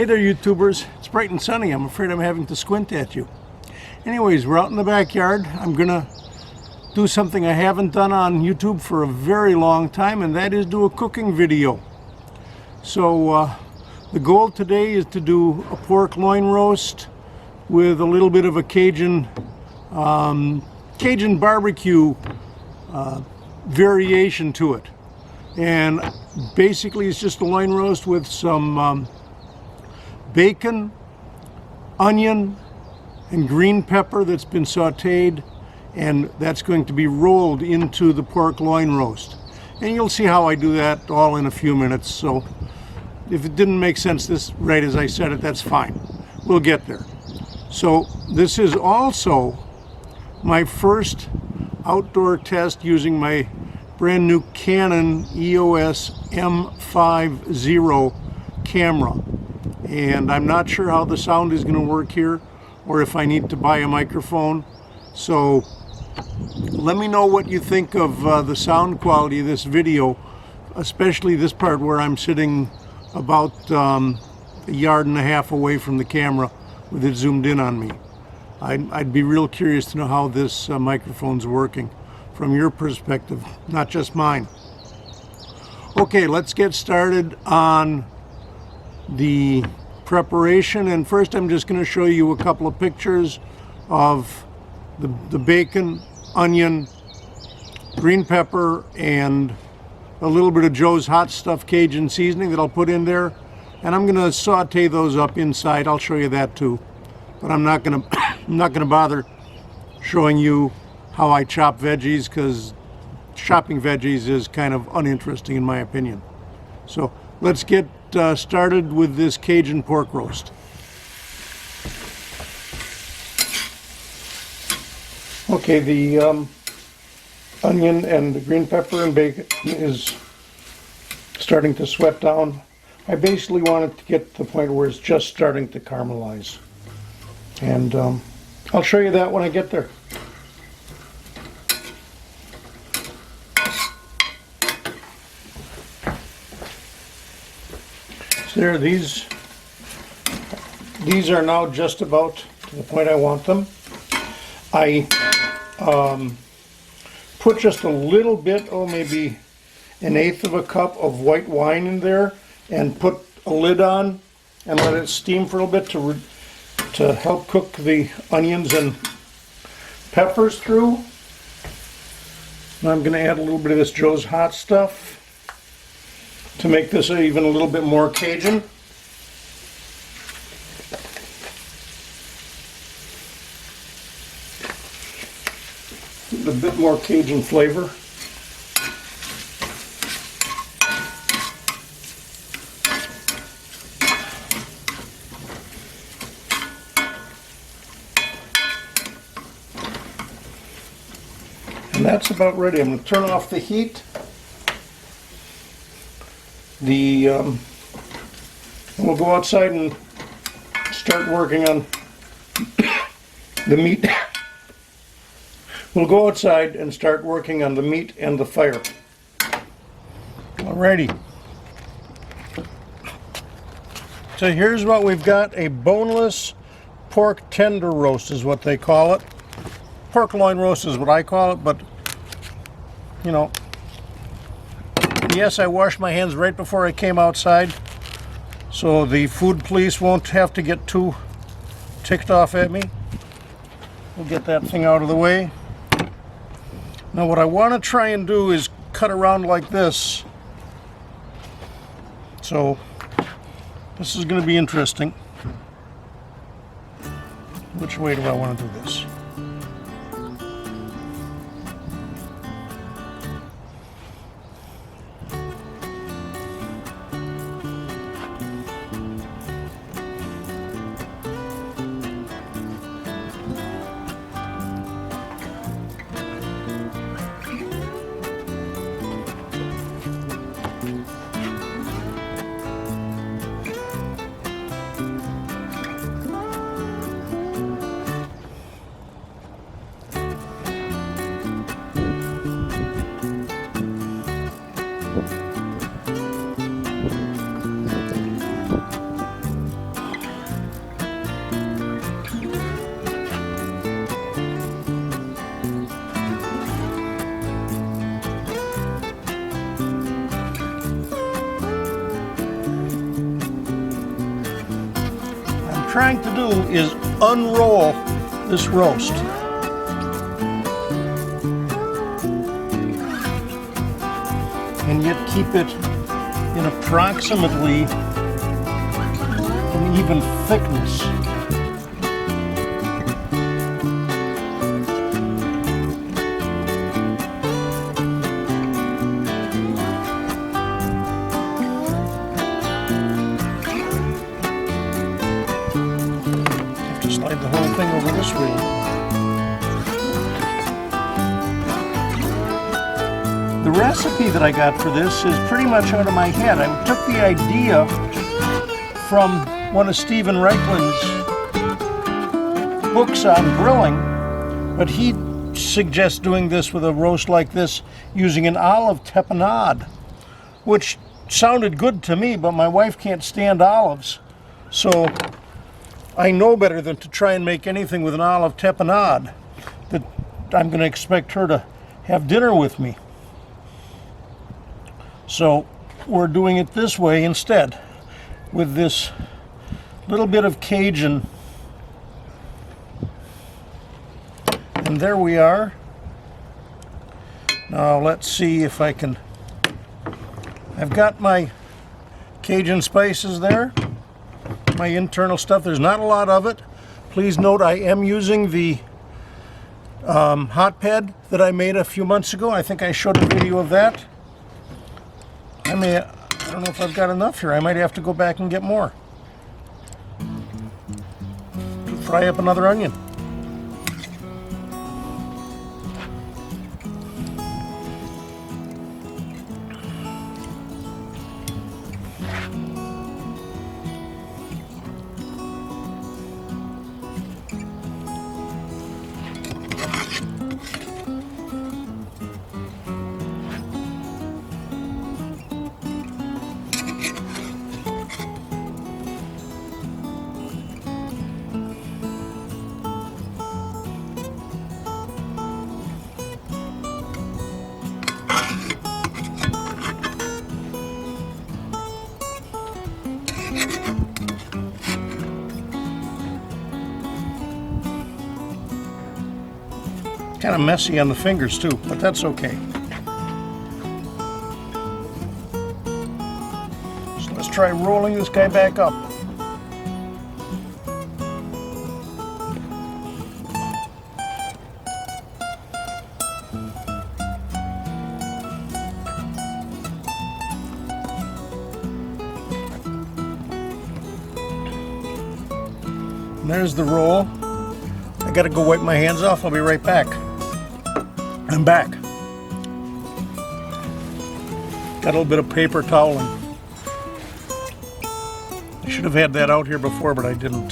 Hey there, YouTubers. It's bright and sunny. I'm afraid I'm having to squint at you. Anyways, we're out in the backyard. I'm gonna do something I haven't done on YouTube for a very long time, and that is do a cooking video. So the goal today is to do a pork loin roast with a little bit of a Cajun barbecue variation to it. And basically it's just a loin roast with some bacon, onion, and green pepper that's been sauteed, and that's going to be rolled into the pork loin roast. And you'll see how I do that all in a few minutes. So if it didn't make sense this right as I said it, that's fine. We'll get there. So this is also my first outdoor test using my brand new Canon EOS M50 camera. And I'm not sure how the sound is going to work here, or if I need to buy a microphone. So let me know what you think of the sound quality of this video, especially this part where I'm sitting about a yard and a half away from the camera with it zoomed in on me. I'd be real curious to know how this microphone's working from your perspective, not just mine. Okay, let's get started on the preparation, and first I'm just going to show you a couple of pictures of the bacon, onion, green pepper, and a little bit of Joe's Hot Stuff Cajun seasoning that I'll put in there, and I'm going to saute those up inside. I'll show you that too, but I'm not going to bother showing you how I chop veggies, because chopping veggies is kind of uninteresting in my opinion. So let's get started with this Cajun pork roast. Okay, the onion and the green pepper and bacon is starting to sweat down. I basically want it to get to the point where it's just starting to caramelize. And I'll show you that when I get there. There, these are now just about to the point I want them. I put just a little bit, maybe an eighth of a cup of white wine in there, and put a lid on and let it steam for a little bit to help cook the onions and peppers through. Now I'm going to add a little bit of this Joe's Hot Stuff to make this even a little bit more Cajun. A bit more Cajun flavor. And that's about ready. I'm going to turn off the heat. And we'll go outside and start working on the meat. We'll go outside and start working on the meat and the fire. Alrighty. So here's what we've got: a boneless pork tender roast is what they call it. Pork loin roast is what I call it, but you know, yes, I washed my hands right before I came outside, so the food police won't have to get too ticked off at me. We'll get that thing out of the way. Now what I want to try and do is cut around like this. So this is going to be interesting. Which way do I want to do this? trying to do is unroll this roast. And yet keep it in approximately an even thickness. Have to slide the whole thing over this way. The recipe that I got for this is pretty much out of my head. I took the idea from one of Stephen Reichlin's books on grilling, but he suggests doing this with a roast like this using an olive tapenade, which sounded good to me, but my wife can't stand olives, so I know better than to try and make anything with an olive tapenade that I'm going to expect her to have dinner with me. So we're doing it this way instead, with this little bit of Cajun. And there we are. Now let's see if I can, I've got my Cajun spices there, my internal stuff. There's not a lot of it. Please note I am using the hot pad that I made a few months ago. I think I showed a video of that. I don't know if I've got enough here. I might have to go back and get more to fry up another onion. Kind of messy on the fingers too, but that's okay. So let's try rolling this guy back up. And there's the roll. I gotta go wipe my hands off. I'll be right back. I'm back. Got a little bit of paper toweling. I should have had that out here before, but I didn't.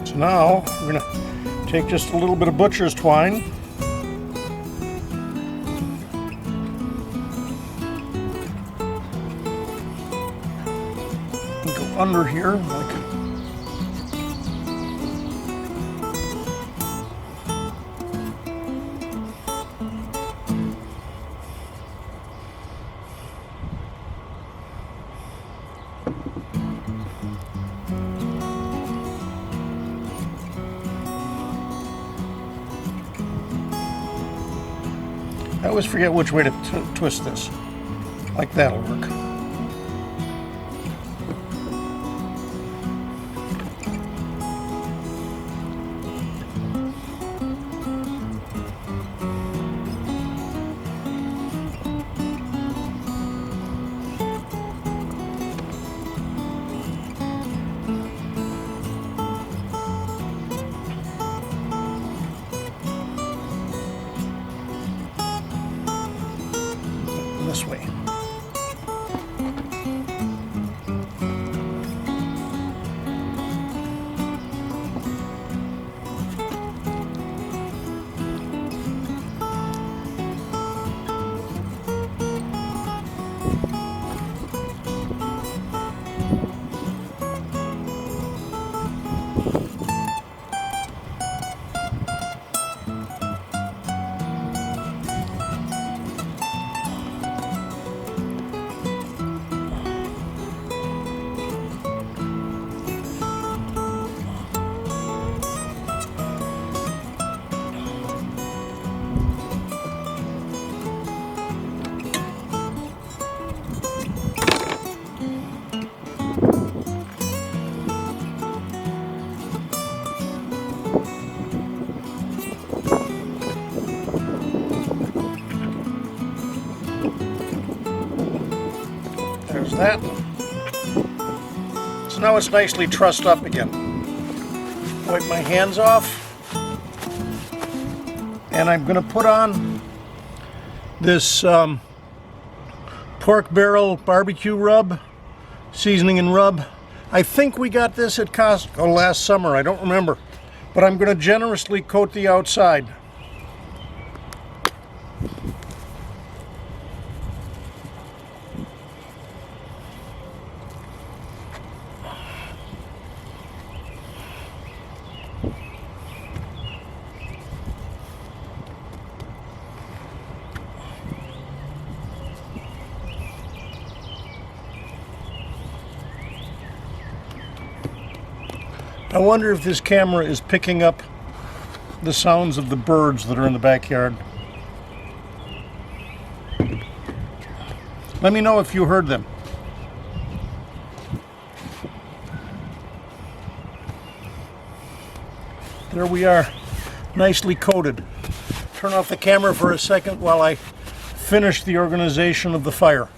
So now we're gonna take just a little bit of butcher's twine. And go under here like I always forget which way to twist this. Like that'll work. This way. There's that. So now it's nicely trussed up again. Wipe my hands off. And I'm going to put on this pork barrel barbecue rub, seasoning and rub. I think we got this at Costco last summer. I don't remember. But I'm going to generously coat the outside. I wonder if this camera is picking up the sounds of the birds that are in the backyard. Let me know if you heard them. There we are, nicely coated. Turn off the camera for a second while I finish the organization of the fire.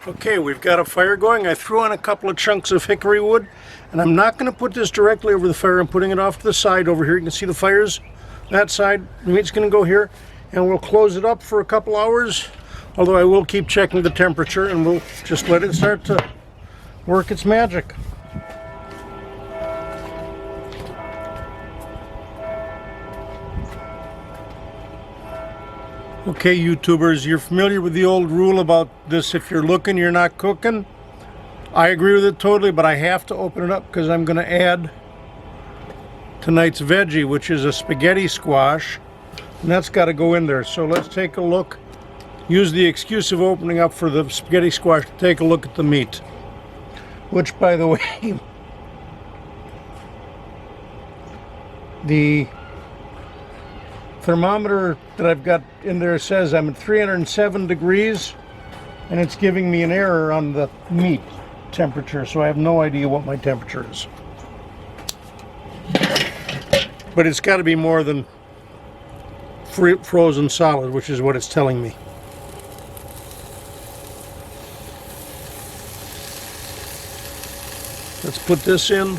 Okay, we've got a fire going. I threw on a couple of chunks of hickory wood, and I'm not going to put this directly over the fire. I'm putting it off to the side over here. You can see the fire's that side. The meat's going to go here, and we'll close it up for a couple hours, although I will keep checking the temperature, and we'll just let it start to work its magic. Okay, YouTubers, you're familiar with the old rule about this: if you're looking, you're not cooking. I agree with it totally, but I have to open it up because I'm going to add tonight's veggie, which is a spaghetti squash, and that's got to go in there. So let's take a look. Use the excuse of opening up for the spaghetti squash to take a look at the meat, which, by the way, the thermometer that I've got in there says I'm at 307 degrees, and it's giving me an error on the meat temperature, so I have no idea what my temperature is. But it's got to be more than frozen solid, which is what it's telling me. Let's put this in.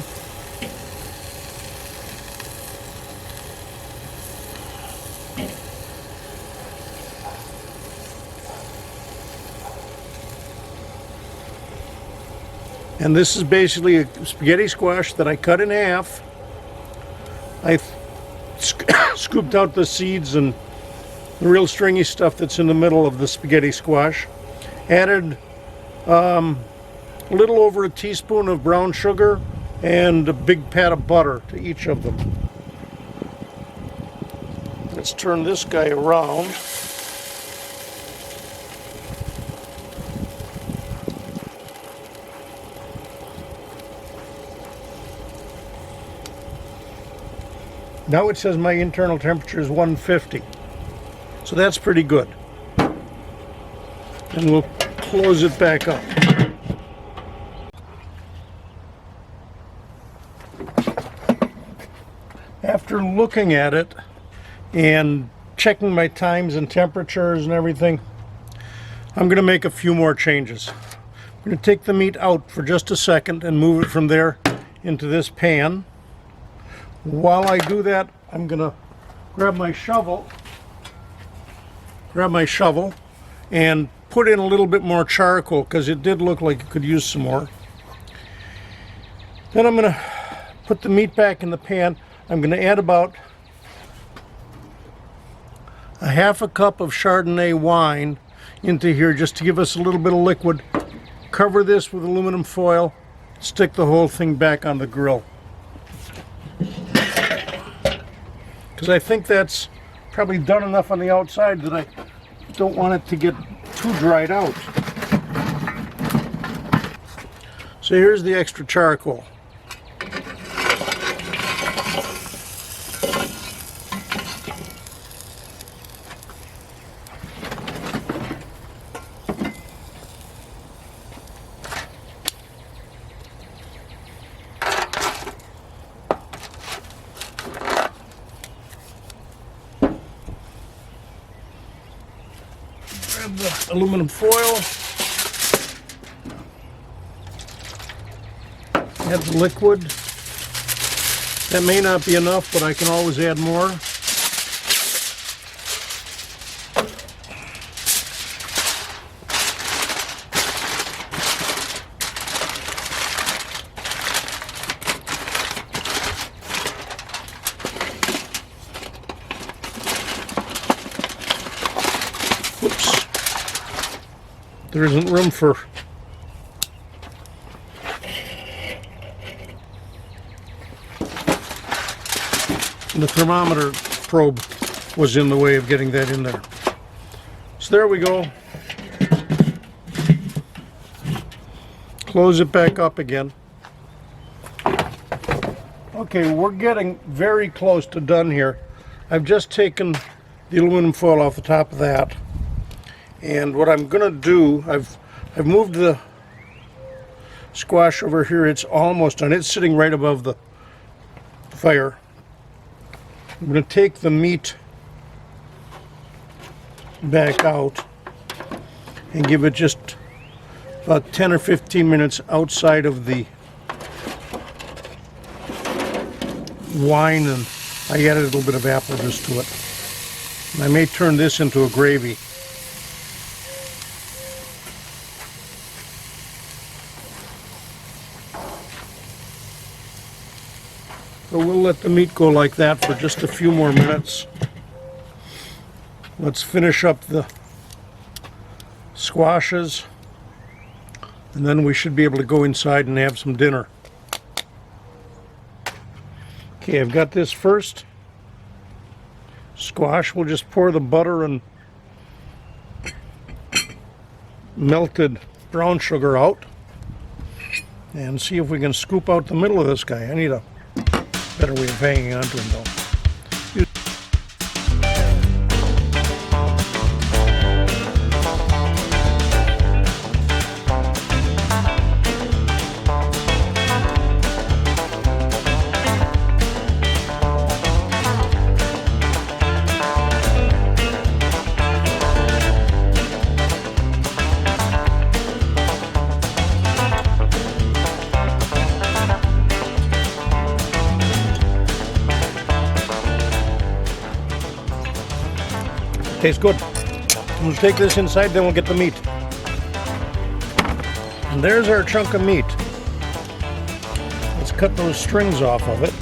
And this is basically a spaghetti squash that I cut in half. I scooped out the seeds and the real stringy stuff that's in the middle of the spaghetti squash. Added a little over a teaspoon of brown sugar and a big pat of butter to each of them. Let's turn this guy around. Now it says my internal temperature is 150, so that's pretty good. And we'll close it back up. After looking at it and checking my times and temperatures and everything, I'm going to make a few more changes. I'm going to take the meat out for just a second and move it from there into this pan. While I do that, I'm going to grab my shovel and put in a little bit more charcoal, because it did look like it could use some more. Then I'm going to put the meat back in the pan. I'm going to add about a half a cup of Chardonnay wine into here just to give us a little bit of liquid. Cover this with aluminum foil, stick the whole thing back on the grill. Because I think that's probably done enough on the outside that I don't want it to get too dried out. So here's the extra charcoal. Grab the aluminum foil. Add the liquid. That may not be enough, but I can always add more. Whoops. There isn't room for the thermometer probe was in the way of getting that in there. So there we go. Close it back up again. Okay, we're getting very close to done here. I've just taken the aluminum foil off the top of that. And what I'm going to do, I've moved the squash over here. It's almost done. It's sitting right above the fire. I'm going to take the meat back out and give it just about 10 or 15 minutes outside of the wine, and I added a little bit of apple juice to it. And I may turn this into a gravy. So we'll let the meat go like that for just a few more minutes. Let's finish up the squashes, and then we should be able to go inside and have some dinner. Okay, I've got this first squash. We'll just pour the butter and melted brown sugar out and see if we can scoop out the middle of this guy. I need a better way of hanging onto him though. Tastes good. We'll take this inside, then we'll get the meat. And there's our chunk of meat. Let's cut those strings off of it.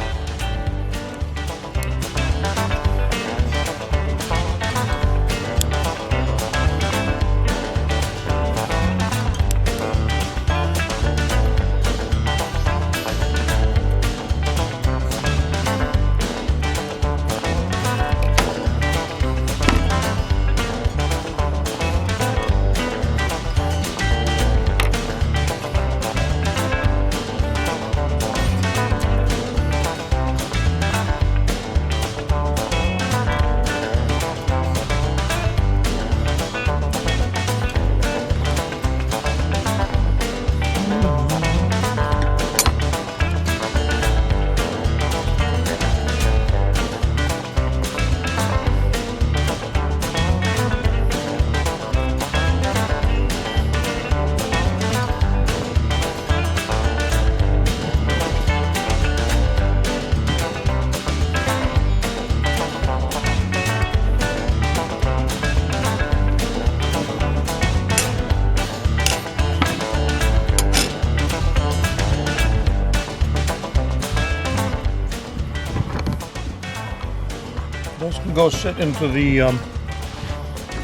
Those can go sit into the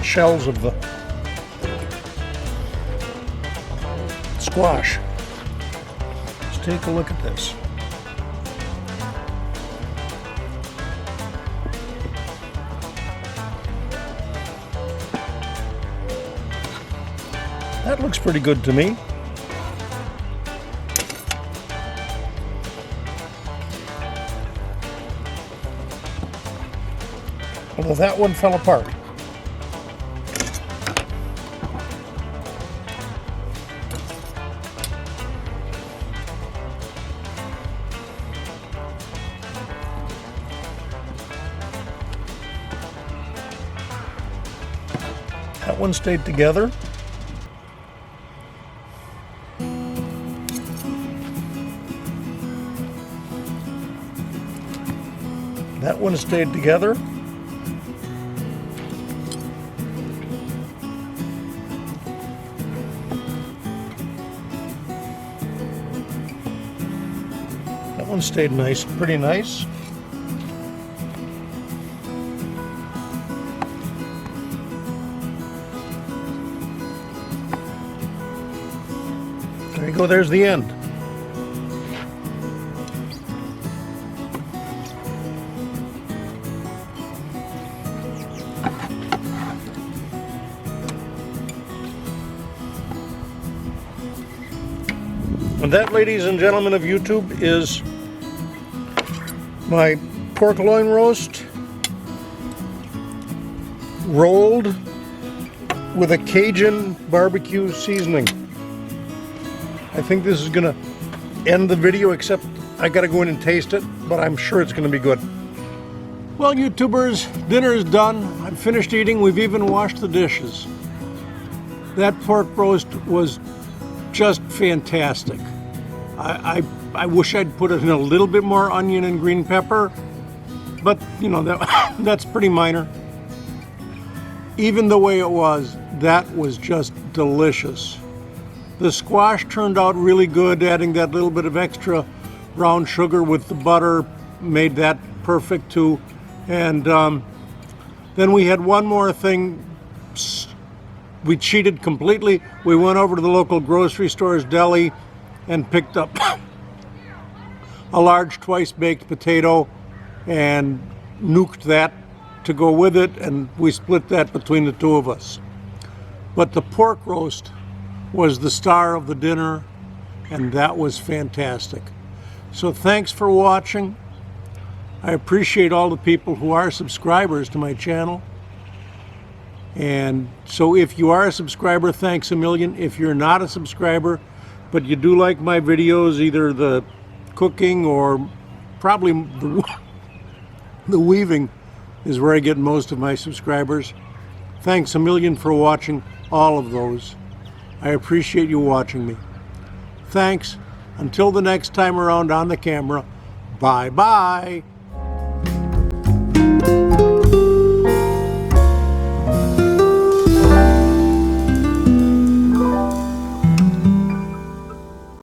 shells of the squash. Let's take a look at this. That looks pretty good to me. Although that one fell apart. That one stayed together. That one stayed together. That one stayed nice, pretty nice. There you go, there's the end. And that, ladies and gentlemen of YouTube, is my pork loin roast rolled with a Cajun barbecue seasoning. I think this is gonna end the video, except I gotta go in and taste it, but I'm sure it's gonna be good. Well, YouTubers, dinner is done. I've finished eating. We've even washed the dishes. That pork roast was just fantastic. I wish I'd put it in a little bit more onion and green pepper, but you know, that's pretty minor. Even the way it was, that was just delicious. The squash turned out really good. Adding that little bit of extra brown sugar with the butter made that perfect too. And then we had one more thing. We cheated completely. We went over to the local grocery store's deli and picked up a large twice-baked potato and nuked that to go with it, and we split that between the two of us. But the pork roast was the star of the dinner, and that was fantastic. So thanks for watching. I appreciate all the people who are subscribers to my channel. And so if you are a subscriber, thanks a million. If you're not a subscriber, but you do like my videos, either the cooking or probably the weaving is where I get most of my subscribers. Thanks a million for watching all of those. I appreciate you watching me. Thanks. Until the next time around on the camera, bye-bye.